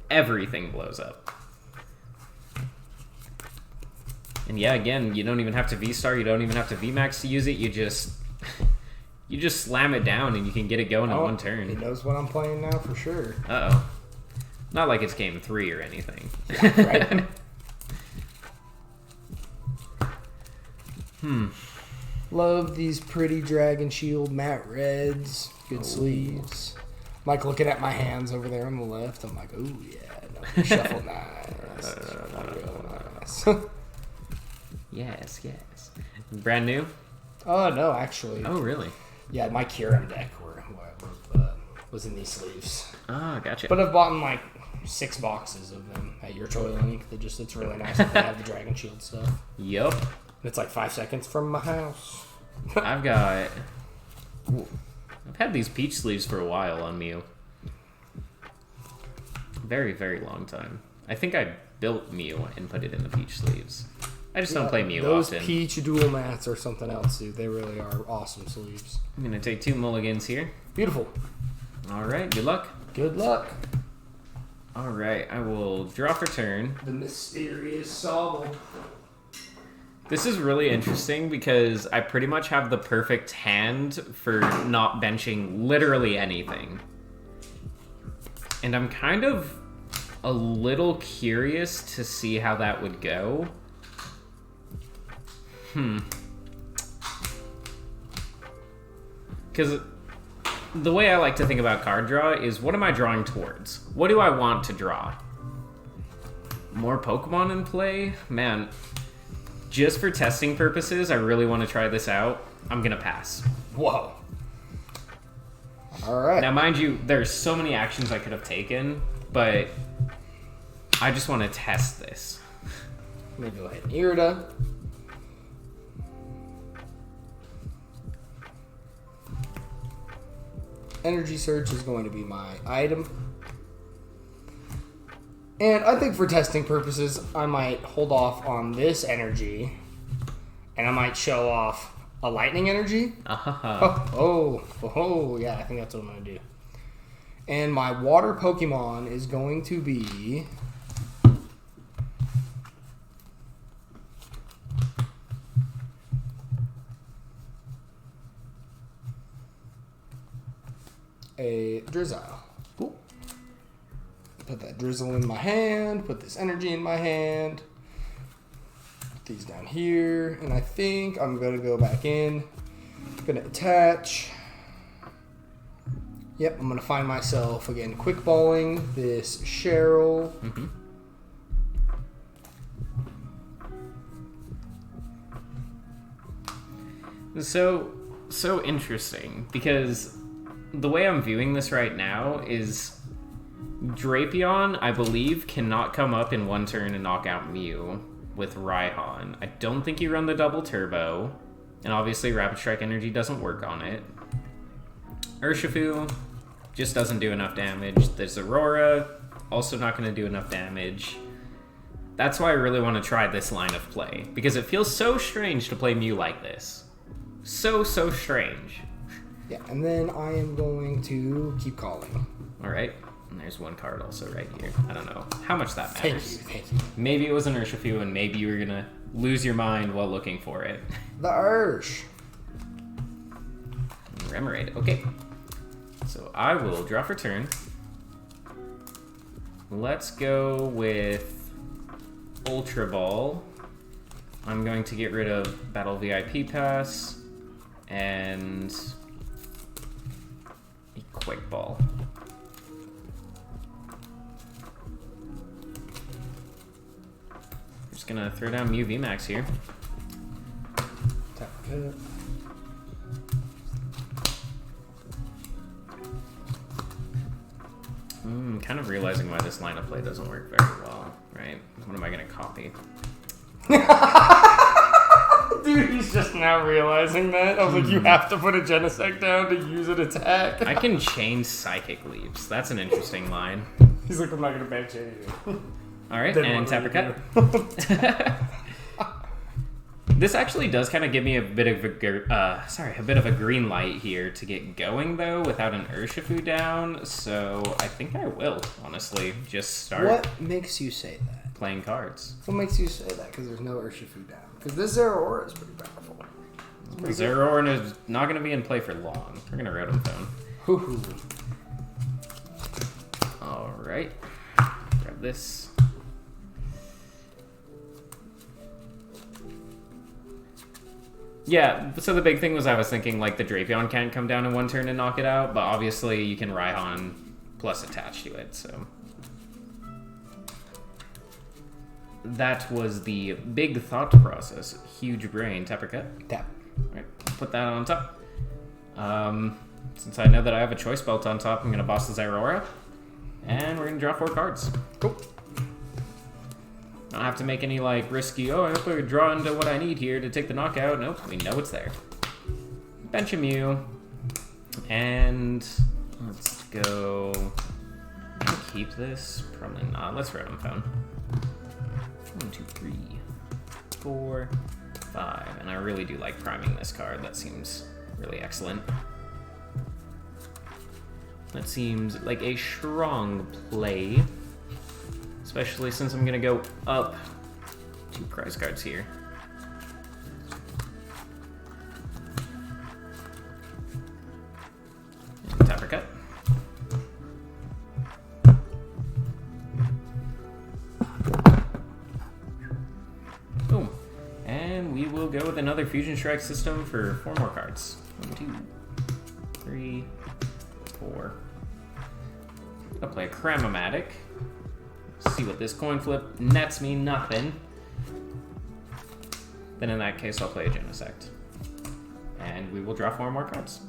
Speaker 1: Everything blows up. And yeah, again, you don't even have to V-Star, you don't even have to VMAX to use it, you just slam it down and you can get it going in 1 turn.
Speaker 2: He knows what I'm playing now for sure.
Speaker 1: Uh-oh. Not like it's game 3 or anything.
Speaker 2: Right? Love these pretty Dragon Shield matte reds. Good sleeves. I'm like looking at my hands over there on the left. I'm like, ooh yeah, no, shuffle nice. Real nice.
Speaker 1: Yes. Brand new?
Speaker 2: Oh no, actually.
Speaker 1: Oh, really?
Speaker 2: Yeah, my Kyurem deck was in these sleeves.
Speaker 1: Oh, gotcha.
Speaker 2: But I've bought like 6 boxes of them at your Toy Link. It's really nice that they have the Dragon Shield stuff.
Speaker 1: Yup.
Speaker 2: It's like 5 seconds from my house.
Speaker 1: I've had these peach sleeves for a while on Mew. Very, very long time. I think I built Mew and put it in the peach sleeves. I just don't play Mew
Speaker 2: those
Speaker 1: often.
Speaker 2: peach dual mats are something else, dude. They really are awesome sleeves.
Speaker 1: I'm going to take 2 mulligans here.
Speaker 2: Beautiful.
Speaker 1: Alright, good luck.
Speaker 2: Good luck.
Speaker 1: Alright, I will draw for turn.
Speaker 2: The mysterious Sobble.
Speaker 1: This is really interesting because I pretty much have the perfect hand for not benching literally anything. And I'm kind of a little curious to see how that would go. Because the way I like to think about card draw is, what am I drawing towards? What do I want to draw? More Pokemon in play? Man, just for testing purposes, I really want to try this out. I'm gonna pass.
Speaker 2: Whoa. Alright.
Speaker 1: Now, mind you, there's so many actions I could have taken, but I just want to test this.
Speaker 2: Let me go ahead and Irida. Energy Search is going to be my item. And I think for testing purposes, I might hold off on this energy. And I might show off a lightning energy. Oh, yeah, I think that's what I'm going to do. And my water Pokemon is going to be... a Drizzile. Cool. Put that Drizzle in my hand. Put this energy in my hand. Put these down here. And I think I'm going to go back in. Going to attach. Yep, I'm going to find myself, again, quick balling this Cheryl.
Speaker 1: So interesting, because the way I'm viewing this right now is Drapion, I believe, cannot come up in one turn and knock out Mew with Raihan. I don't think you run the double turbo, and obviously Rapid Strike Energy doesn't work on it. Urshifu just doesn't do enough damage. There's Aurora, also not going to do enough damage. That's why I really want to try this line of play, because it feels so strange to play Mew like this. So strange.
Speaker 2: Yeah, and then I am going to keep calling.
Speaker 1: Alright, and there's one card also right here. I don't know how much that matters.
Speaker 2: Thank you.
Speaker 1: Maybe it was an Urshifu, and maybe you were gonna lose your mind while looking for it.
Speaker 2: The Ursh.
Speaker 1: Remoraid, okay. So I will draw for turn. Let's go with Ultra Ball. I'm going to get rid of Battle VIP Pass and a Quick Ball. I'm just gonna throw down Mew VMAX here.
Speaker 2: Tap it.
Speaker 1: Kind of realizing why this line of play doesn't work very well, right? What am I gonna copy?
Speaker 2: Dude, he's just now realizing that. I was like, you have to put a Genesect down to use an attack.
Speaker 1: I can chain Psychic Leaps. That's an interesting line.
Speaker 2: He's like, I'm not going to bench anything.
Speaker 1: Alright,
Speaker 2: Then
Speaker 1: and
Speaker 2: what
Speaker 1: tap or
Speaker 2: do
Speaker 1: cut. This actually does kind of give me a bit of a green light here to get going, though, without an Urshifu down. So I think I will, honestly, just start
Speaker 2: What makes you say that?
Speaker 1: playing cards.
Speaker 2: What makes you say that? Because there's no Urshifu down. Because this Zeraora is pretty powerful.
Speaker 1: Zeraora is not going to be in play for long. We're going to Rotom Phone.
Speaker 2: Hoo-hoo.
Speaker 1: Alright. Grab this. Yeah, so the big thing was I was thinking, like, the Drapion can't come down in one turn and knock it out, but obviously you can Raihan plus attach to it, so... That was the big thought process. Huge brain. Tap or cut?
Speaker 2: Tap.
Speaker 1: Alright, put that on top. Since I know that I have a choice belt on top, I'm going to boss the Zeraora. And we're going to draw 4 cards.
Speaker 2: Cool.
Speaker 1: I don't have to make any, like, risky, I hope I draw into what I need here to take the knockout. Nope, we know it's there. Bench a Mew. And let's go... Can I keep this? Probably not. Let's Rotom Phone. 1, 2, 3, 4, 5. And I really do like priming this card. That seems really excellent. That seems like a strong play. Especially since I'm going to go up 2 prize cards here. go with another Fusion Strike system for 4 more cards. 1, 2, 3, 4. I'll play a Cramomatic. See what this coin flip nets me nothing. Then in that case, I'll play a Genesect. And we will draw 4 more cards.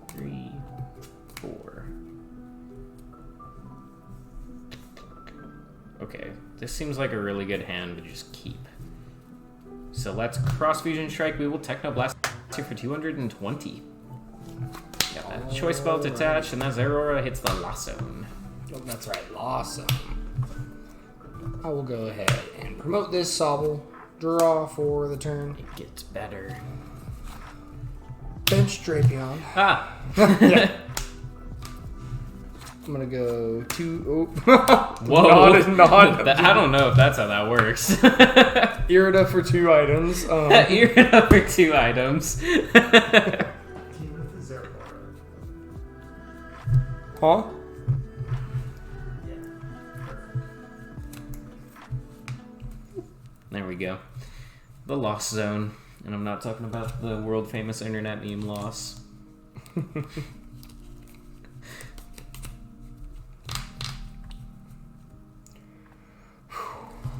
Speaker 1: 3, 4. Okay, this seems like a really good hand to just keep. So let's cross Fusion Strike. We will Technoblast here for 220. Got that Choice Belt attached, and that Zeraora hits the Lost Zone.
Speaker 2: Oh, that's right, Lawson. I will go ahead and promote this Sobble. Draw for the turn.
Speaker 1: It gets better.
Speaker 2: Bench Drapion.
Speaker 1: Ah!
Speaker 2: Yeah. I'm gonna go 2. Oh.
Speaker 1: Whoa!
Speaker 2: Not.
Speaker 1: I don't know if that's how that works.
Speaker 2: Irida for 2 items.
Speaker 1: Irida for 2 items.
Speaker 3: Team with the Zeraora.
Speaker 2: Huh?
Speaker 3: Yeah. Perfect.
Speaker 1: There we go. The Lost Zone. And I'm not talking about the world famous internet meme loss.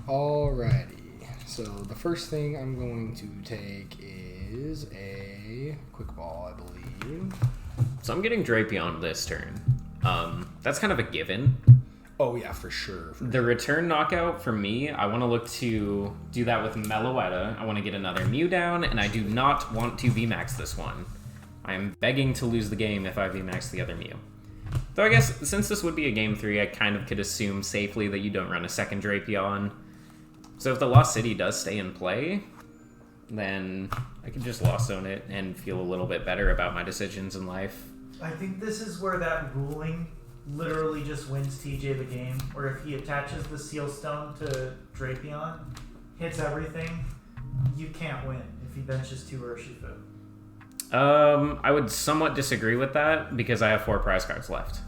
Speaker 2: Alrighty. So the first thing I'm going to take is a quick ball, I believe.
Speaker 1: So I'm getting Drapion this turn. That's kind of a given.
Speaker 2: Oh yeah, for sure.
Speaker 1: The return knockout for me, I want to look to do that with Meloetta. I want to get another Mew down, and I do not want to VMAX this one. I am begging to lose the game if I VMAX the other Mew. Though I guess since this would be a game 3, I kind of could assume safely that you don't run a second Drapion. So if the Lost City does stay in play, then I can just Lost Zone it and feel a little bit better about my decisions in life.
Speaker 3: I think this is where that ruling literally just wins TJ the game, or if he attaches the Seal Stone to Drapion, hits everything, you can't win if he benches 2 Urshifu.
Speaker 1: I would somewhat disagree with that because I have 4 prize cards left.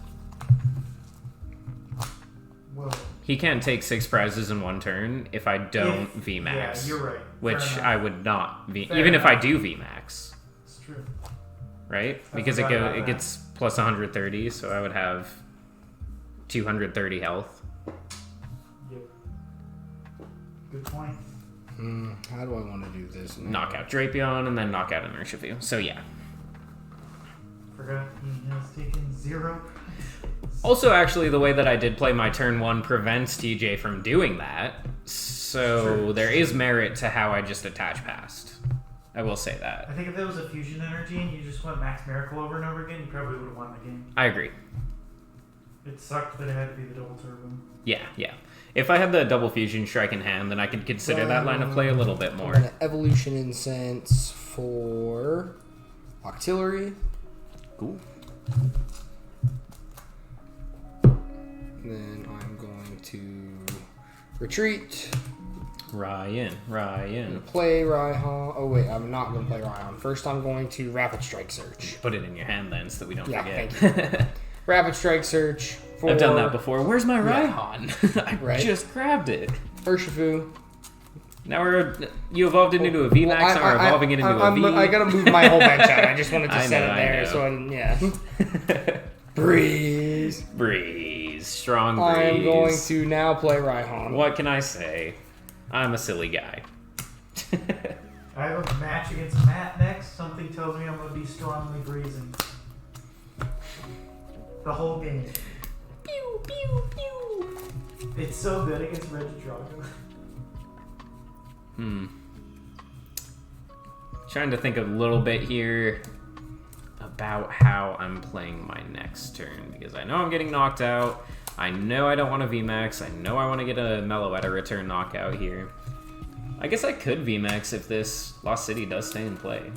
Speaker 3: Whoa.
Speaker 1: He can't take 6 prizes in 1 turn if I don't VMAX.
Speaker 3: Yeah, you're right.
Speaker 1: Which I would not
Speaker 3: Fair
Speaker 1: even if I
Speaker 3: enough.
Speaker 1: do VMAX,
Speaker 3: It's true.
Speaker 1: right?
Speaker 3: I
Speaker 1: Because
Speaker 3: forgot about
Speaker 1: it
Speaker 3: that.
Speaker 1: gets plus 130, so I would have 230 health.
Speaker 3: Yep. Good point.
Speaker 2: How do I want to do this now?
Speaker 1: Knockout Drapion and then knockout an Urshifu. So yeah.
Speaker 3: Forgot he has taken 0.
Speaker 1: Also, actually, the way that I did play my turn 1 prevents TJ from doing that. So
Speaker 3: True.
Speaker 1: there is merit to how I just attach past. I will say
Speaker 3: I
Speaker 1: that.
Speaker 3: think if there was a fusion energy and you just went Max Miracle over and over again, you probably would have won the game.
Speaker 1: I agree.
Speaker 3: It sucked that it had to be the double turbo.
Speaker 1: Yeah, yeah. If I had the double fusion strike in hand, then I could consider that line of play a little bit
Speaker 2: I'm
Speaker 1: more.
Speaker 2: gonna Evolution Incense for Octillery.
Speaker 1: Cool.
Speaker 2: Then I'm going to retreat.
Speaker 1: Ryan.
Speaker 2: Play Raihan. Oh wait, I'm not going to play Raihan. First, I'm going to Rapid Strike Search.
Speaker 1: Put it in your hand then, so that we don't
Speaker 2: Yeah,
Speaker 1: forget.
Speaker 2: thank you. Rapid Strike Search for
Speaker 1: I've done that before. Where's my
Speaker 2: Yeah.
Speaker 1: Raihan? I
Speaker 2: Right.
Speaker 1: just grabbed it.
Speaker 2: Urshifu.
Speaker 1: Now you evolved it into a VMAX,
Speaker 2: Well,
Speaker 1: now we're evolving it into a V.
Speaker 2: I gotta move my whole bench out. I just wanted to
Speaker 1: I
Speaker 2: set
Speaker 1: know,
Speaker 2: it
Speaker 1: I
Speaker 2: there,
Speaker 1: know.
Speaker 2: so yeah. Breeze.
Speaker 1: Breeze. Strong breeze.
Speaker 2: I am going to now play Raihan.
Speaker 1: What can I say? I'm a silly guy.
Speaker 3: I have a match against Matt next. Something tells me I'm going to be strongly breezing. The whole game.
Speaker 1: Pew, pew, pew.
Speaker 3: It's so good against Regidrago.
Speaker 1: Trying to think a little bit here about how I'm playing my next turn, because I know I'm getting knocked out. I know I don't want to VMAX. I know I want to get a Meloetta return knockout here. I guess I could VMAX if this Lost City does stay in play.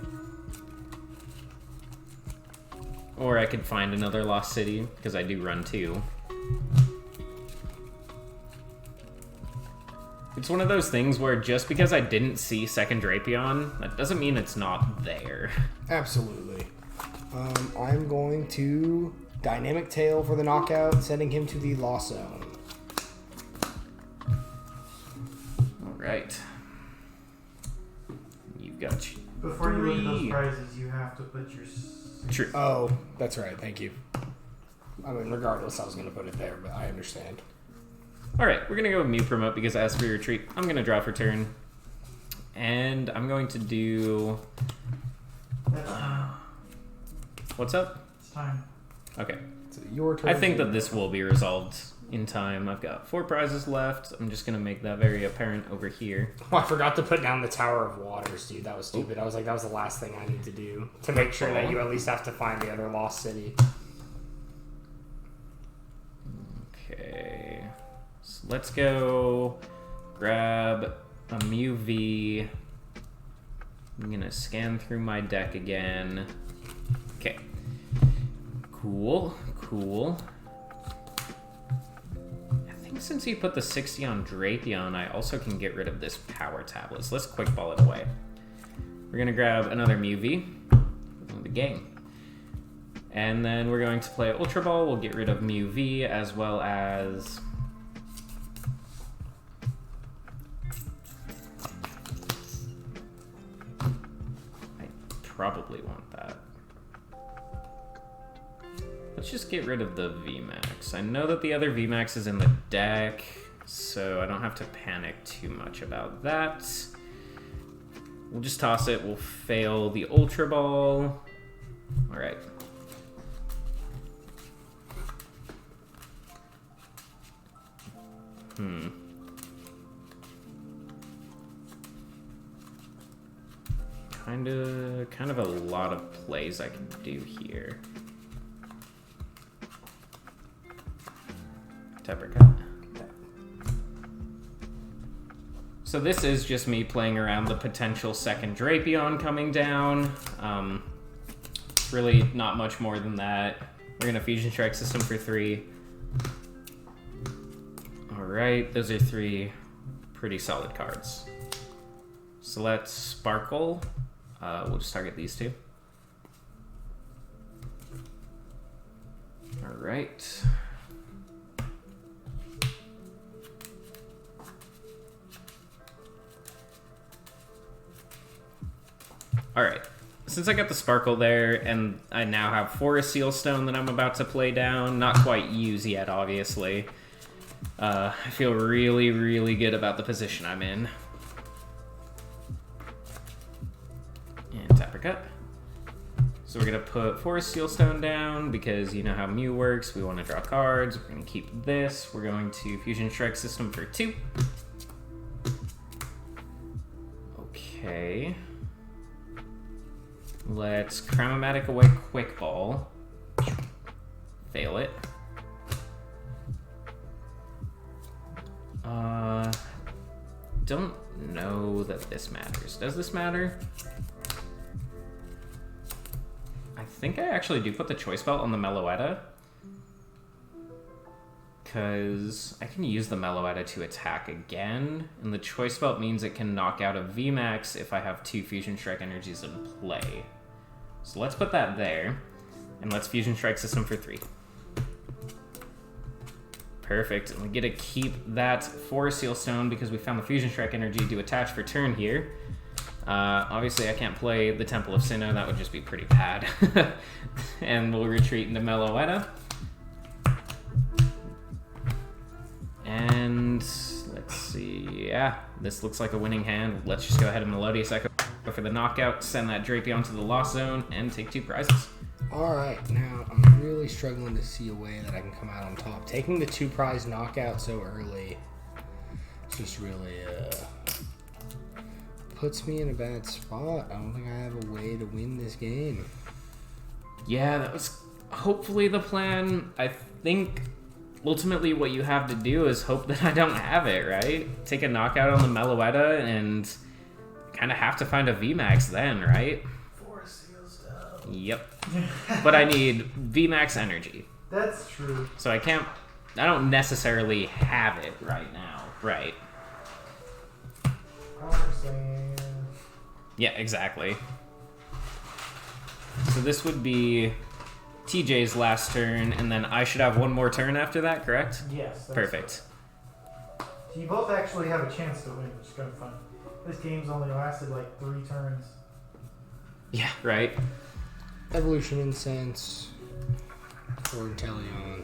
Speaker 1: Or I could find another Lost City, because I do run 2. It's one of those things where just because I didn't see second Drapion, that doesn't mean it's not there.
Speaker 2: Absolutely. I'm going to Dynamic Tail for the knockout, sending him to the Lost Zone.
Speaker 1: Alright.
Speaker 3: Before you look at those
Speaker 1: 3.
Speaker 3: prizes, you have to put your.
Speaker 1: True.
Speaker 2: Oh, that's right. Thank you. I mean, regardless, I was going to put it there, but I understand.
Speaker 1: All right, we're gonna go with Mew promote because as for retreat, I'm gonna draw for turn, and I'm going to do.
Speaker 3: That's time.
Speaker 1: What's up?
Speaker 3: It's time.
Speaker 1: Okay.
Speaker 2: So your turn.
Speaker 1: I think that this will be resolved in time. I've got 4 prizes left. I'm just gonna make that very apparent over here.
Speaker 2: Oh, I forgot to put down the Tower of Waters, dude. That was stupid. I was like, that was the last thing I need to do to make sure that you at least have to find the other lost city.
Speaker 1: Okay. So let's go grab a Mew V. I'm gonna scan through my deck again. Okay. Cool. I think since you put the 60 on Drapion, I also can get rid of this power tablet. So let's quick ball it away. We're gonna grab another Mew V. Win the game. And then we're going to play Ultra Ball. We'll get rid of Mew V as well as. I probably want that. Let's just get rid of the VMAX. I know that the other VMAX is in the deck, so I don't have to panic too much about that. We'll just toss it. We'll fail the Ultra Ball. All right. Kind of a lot of plays I can do here. Tepercut. So this is just me playing around the potential second Drapion coming down. Really not much more than that. We're gonna Fusion Strike System for 3. Alright, those are 3 pretty solid cards. So let's Sparkle. We'll just target these 2. Alright. Alright. Since I got the Sparkle there, and I now have Forest Seal Stone that I'm about to play down, not quite use yet, obviously. I feel really, really good about the position I'm in. And Tepercut. So we're going to put Forest Seal Stone down because you know how Mew works. We want to draw cards. We're going to keep this. We're going to Fusion Strike System for 2. Okay. Let's Chromatic away Quick Ball. Fail it. Don't know that this matters. Does this matter? I think I actually do put the Choice Belt on the Meloetta. Because I can use the Meloetta to attack again, and the Choice Belt means it can knock out a VMAX if I have 2 Fusion Strike energies in play. So let's put that there, and let's Fusion Strike System for 3. Perfect, and we get to keep that Forest Seal Stone because we found the Fusion Strike energy to attach for turn here. Obviously I can't play the Temple of Sinnoh, that would just be pretty bad. And we'll retreat into Meloetta. And let's see, yeah, this looks like a winning hand. Let's just go ahead and Melodious Echo for the knockout, send that Drapion to the Lost Zone, and take 2 prizes.
Speaker 2: Alright, now I'm really struggling to see a way that I can come out on top. Taking the 2 prize knockout so early just really puts me in a bad spot. I don't think I have a way to win this game.
Speaker 1: Yeah, that was hopefully the plan. I think ultimately what you have to do is hope that I don't have it, right? Take a knockout on the Meloetta and kind of have to find a VMAX then, right?
Speaker 3: Forest Seal Stone.
Speaker 1: Yep. But I need VMAX energy.
Speaker 3: That's true.
Speaker 1: So I don't necessarily have it right now, right?
Speaker 3: I understand.
Speaker 1: Yeah, exactly. So this would be TJ's last turn, and then I should have one more turn after that, correct?
Speaker 3: Yes.
Speaker 1: Perfect.
Speaker 3: So you both actually have a chance to win, which is kind of fun. This game's only lasted like 3 turns.
Speaker 1: Yeah, right?
Speaker 2: Evolution Incense. Or Inteleon.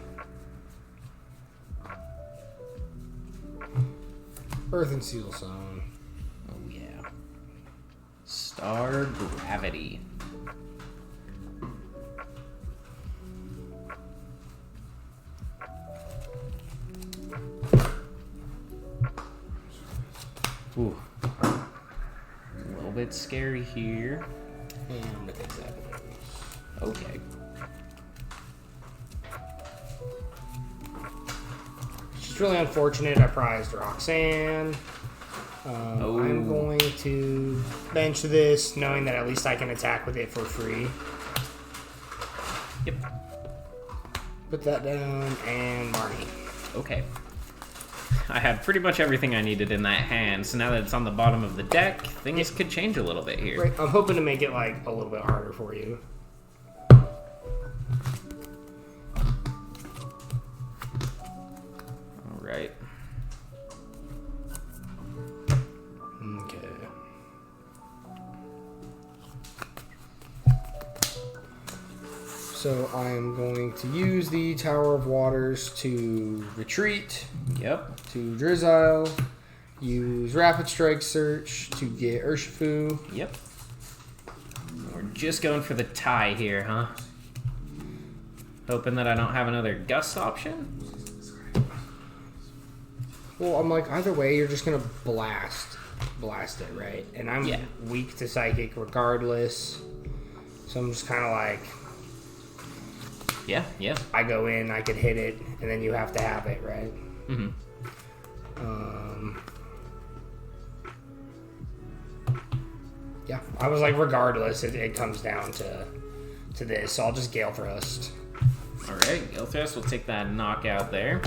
Speaker 2: Earth and Seal Zone.
Speaker 1: Oh, yeah. Star Gravity. Ooh. A little bit scary here.
Speaker 2: And I'm gonna take that.
Speaker 1: Okay.
Speaker 2: It's just really unfortunate. I prized Roxanne. I'm going to bench this, knowing that at least I can attack with it for free.
Speaker 1: Yep.
Speaker 2: Put that down, and Marnie.
Speaker 1: Okay. I had pretty much everything I needed in that hand, so now that it's on the bottom of the deck, things could change a little bit here.
Speaker 2: Right, I'm hoping to make it like a little bit harder for you.
Speaker 1: Alright.
Speaker 2: Okay. So I am going to use the Tower of Waters to retreat,
Speaker 1: Yep.
Speaker 2: to Drizzile, use Rapid Strike Search to get Urshifu.
Speaker 1: Yep. We're just going for the tie here, huh? Hoping that I don't have another gust option?
Speaker 2: Well, I'm like, either way, you're just gonna blast it, right? And I'm
Speaker 1: Yeah.
Speaker 2: weak to Psychic regardless, so I'm just kind of like,
Speaker 1: Yeah, yeah.
Speaker 2: I go in, I could hit it, and then you have to have it, right?
Speaker 1: Mm-hmm.
Speaker 2: Yeah, I was like, regardless, it comes down to this, so I'll just Gale Thrust.
Speaker 1: Alright, Gale Thrust will take that knockout there.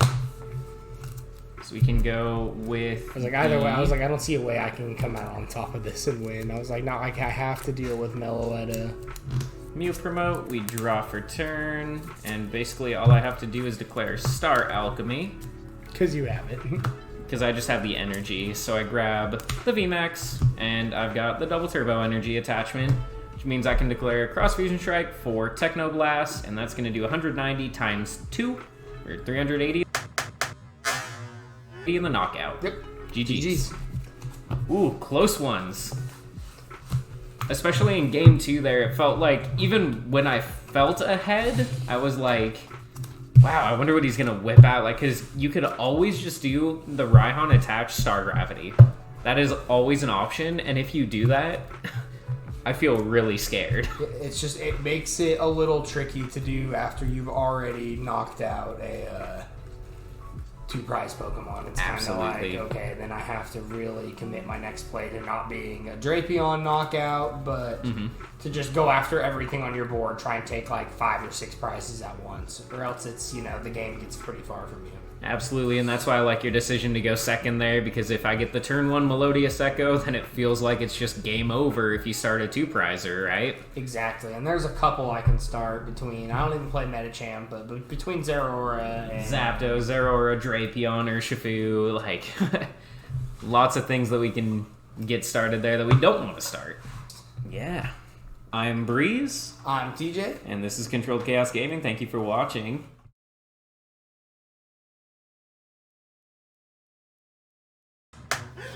Speaker 1: So we can go with.
Speaker 2: I was like, either way, I was like, I don't see a way I can come out on top of this and win. I was like, no, like I have to deal with Meloetta.
Speaker 1: Mew promote, we draw for turn, and basically all I have to do is declare Star Alchemy,
Speaker 2: Because you have it.
Speaker 1: because I just have the energy. So I grab the VMAX, and I've got the double turbo energy attachment, which means I can declare Cross Fusion Strike for Techno Blast, and that's going to do 190 times 2, or 380 in the knockout.
Speaker 2: Yep.
Speaker 1: GG's. Ooh, close ones. Especially in game 2 there, it felt like, even when I felt ahead, I was like, wow, I wonder what he's going to whip out. Like, because you could always just do the Raihan attached Star Gravity. That is always an option, and if you do that, I feel really scared.
Speaker 2: It's just, it makes it a little tricky to do after you've already knocked out a 2 prize Pokemon. It's kind of like,
Speaker 1: Absolutely.
Speaker 2: okay, then I have to really commit my next play to not being a Drapion knockout, but to just go after everything on your board, try and take like 5 or 6 prizes at once, or else it's, the game gets pretty far from you.
Speaker 1: Absolutely, and that's why I like your decision to go second there, because if I get the turn 1 Melodious Echo, then it feels like it's just game over if you start a 2-prizer, right?
Speaker 2: Exactly, and there's a couple I can start between, I don't even play Metacham, but between Zeraora and...
Speaker 1: Zapdos, Zeraora, Drapion, Urshifu, like, lots of things that we can get started there that we don't want to start. Yeah. I'm Breeze,
Speaker 2: I'm TJ.
Speaker 1: and this is Controlled Chaos Gaming. Thank you for watching.